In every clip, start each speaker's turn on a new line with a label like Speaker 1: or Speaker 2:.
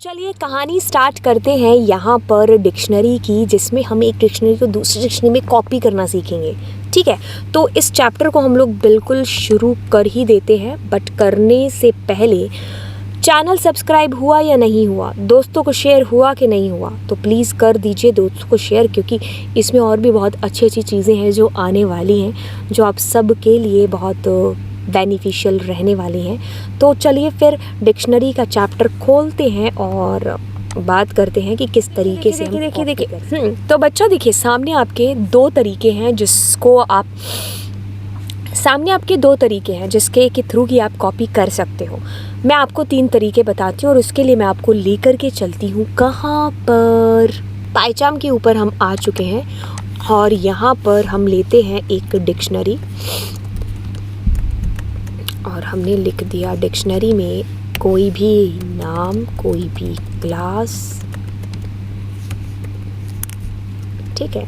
Speaker 1: चलिए कहानी स्टार्ट करते हैं यहाँ पर डिक्शनरी की, जिसमें हम एक डिक्शनरी को दूसरी डिक्शनरी में कॉपी करना सीखेंगे। ठीक है, तो इस चैप्टर को हम लोग बिल्कुल शुरू कर ही देते हैं, बट करने से पहले चैनल सब्सक्राइब हुआ या नहीं हुआ, दोस्तों को शेयर हुआ कि नहीं हुआ, तो प्लीज़ कर दीजिए दोस्तों को शेयर, क्योंकि इसमें और भी बहुत अच्छी अच्छी चीज़ें हैं जो आने वाली हैं, जो आप सब के लिए बहुत बेनिफिशियल रहने वाली हैं। तो चलिए फिर डिक्शनरी का चैप्टर खोलते हैं और बात करते हैं कि किस तरीके से देखिए तो बच्चों देखिए, सामने आपके दो तरीके हैं जिसके के थ्रू ही आप कॉपी कर सकते हो। मैं आपको 3 तरीके बताती हूँ और उसके लिए मैं आपको लेकर के चलती हूँ कहाँ पर, पायचाम के ऊपर हम आ चुके हैं और यहाँ पर हम लेते हैं एक डिक्शनरी और हमने लिख दिया डिक्शनरी में कोई भी नाम, कोई भी क्लास। ठीक है,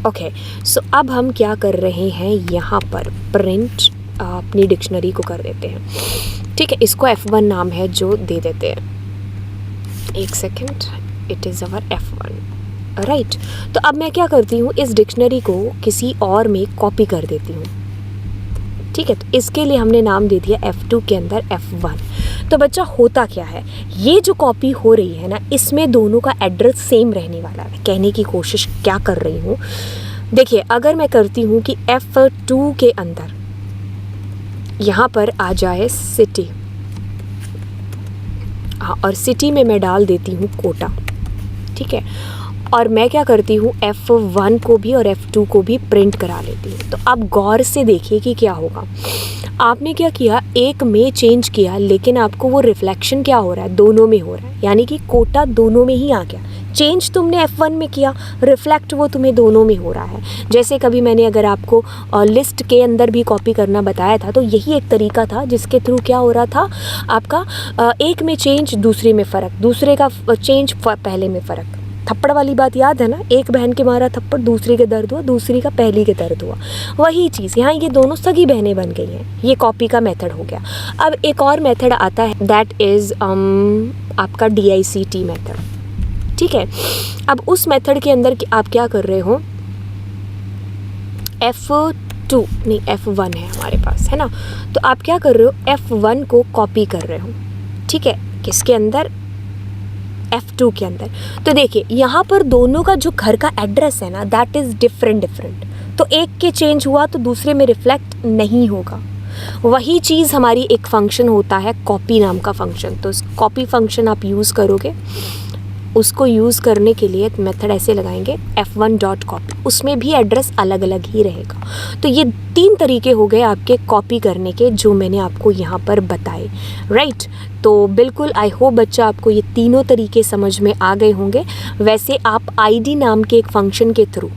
Speaker 1: ओके। सो अब हम क्या कर रहे हैं, यहाँ पर प्रिंट अपनी डिक्शनरी को कर देते हैं। ठीक है, इसको F1 नाम है जो दे देते हैं। एक second, it is our F1 right. तो अब मैं क्या करती हूँ, इस डिक्शनरी को किसी और में कॉपी कर देती हूँ। ठीक है, तो इसके लिए हमने नाम दे दिया F2 के अंदर F1। तो बच्चा होता क्या है, ये जो कॉपी हो रही है ना, इसमें दोनों का एड्रेस सेम रहने वाला है। कहने की कोशिश क्या कर रही हूँ, देखिए अगर मैं करती हूँ कि F2 के अंदर यहाँ पर आ जाए सिटी, हाँ, और सिटी में मैं डाल देती हूँ कोटा। ठीक है, और मैं क्या करती हूँ, F1 को भी और F2 को भी प्रिंट करा लेती हूँ। तो अब गौर से देखिए कि क्या होगा। आपने क्या किया, एक में चेंज किया, लेकिन आपको वो रिफ्लेक्शन क्या हो रहा है, दोनों में हो रहा है, यानी कि कोटा दोनों में ही आ गया। चेंज तुमने F1 में किया, रिफ्लेक्ट वो तुम्हें दोनों में हो रहा है। जैसे कभी मैंने अगर आपको लिस्ट के अंदर भी कॉपी करना बताया था, तो यही एक तरीका था जिसके थ्रू क्या हो रहा था, आपका एक में चेंज, दूसरे में फ़र्क, दूसरे का चेंज पहले में फ़र्क। थप्पड़ वाली बात याद है ना, एक बहन के मारा थप्पड़, दूसरी के दर्द हुआ, दूसरी का पहली के दर्द हुआ। वही चीज़ यहाँ, ये दोनों सगी बहनें बन गई हैं। ये कॉपी का मेथड हो गया। अब एक और मेथड आता है, दैट इज़ आपका DICT मेथड। ठीक है, अब उस मेथड के अंदर आप क्या कर रहे हो, F2 नहीं F1 है हमारे पास, है ना। तो आप क्या कर रहे हो, F1 को कॉपी कर रहे हो। ठीक है, किसके अंदर, F2 के अंदर। तो देखिए यहाँ पर दोनों का जो घर का एड्रेस है ना, दैट इज़ डिफरेंट। तो एक के चेंज हुआ तो दूसरे में रिफ्लेक्ट नहीं होगा। वही चीज़ हमारी एक फंक्शन होता है कॉपी नाम का फंक्शन। तो कॉपी फंक्शन आप यूज़ करोगे, उसको यूज़ करने के लिए मेथड ऐसे लगाएंगे F1.copy, उसमें भी एड्रेस अलग अलग ही रहेगा। तो ये 3 तरीके हो गए आपके कॉपी करने के, जो मैंने आपको यहाँ पर बताए राइट। तो बिल्कुल आई होप बच्चा आपको ये तीनों तरीके समझ में आ गए होंगे। वैसे आप ID नाम के एक फंक्शन के थ्रू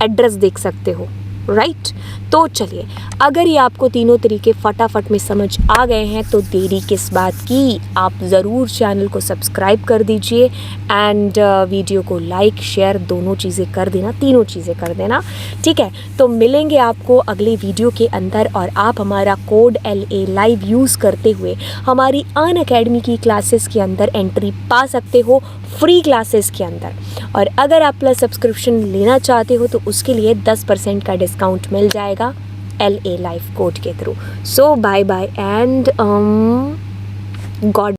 Speaker 1: एड्रेस देख सकते हो राइट। तो चलिए, अगर ये आपको तीनों तरीके फटाफट में समझ आ गए हैं तो देरी किस बात की, आप ज़रूर चैनल को सब्सक्राइब कर दीजिए एंड वीडियो को लाइक शेयर दोनों चीज़ें कर देना, तीनों चीज़ें कर देना। ठीक है, तो मिलेंगे आपको अगले वीडियो के अंदर और आप हमारा कोड LA लाइव यूज़ करते हुए हमारी अनअकैडमी की क्लासेस के अंदर एंट्री पा सकते हो, फ्री क्लासेस के अंदर। और अगर आप प्लस सब्सक्रिप्शन लेना चाहते हो तो उसके लिए 10% का डिस्काउंट मिल जाएगा LA लाइव कोड के through. So bye bye and God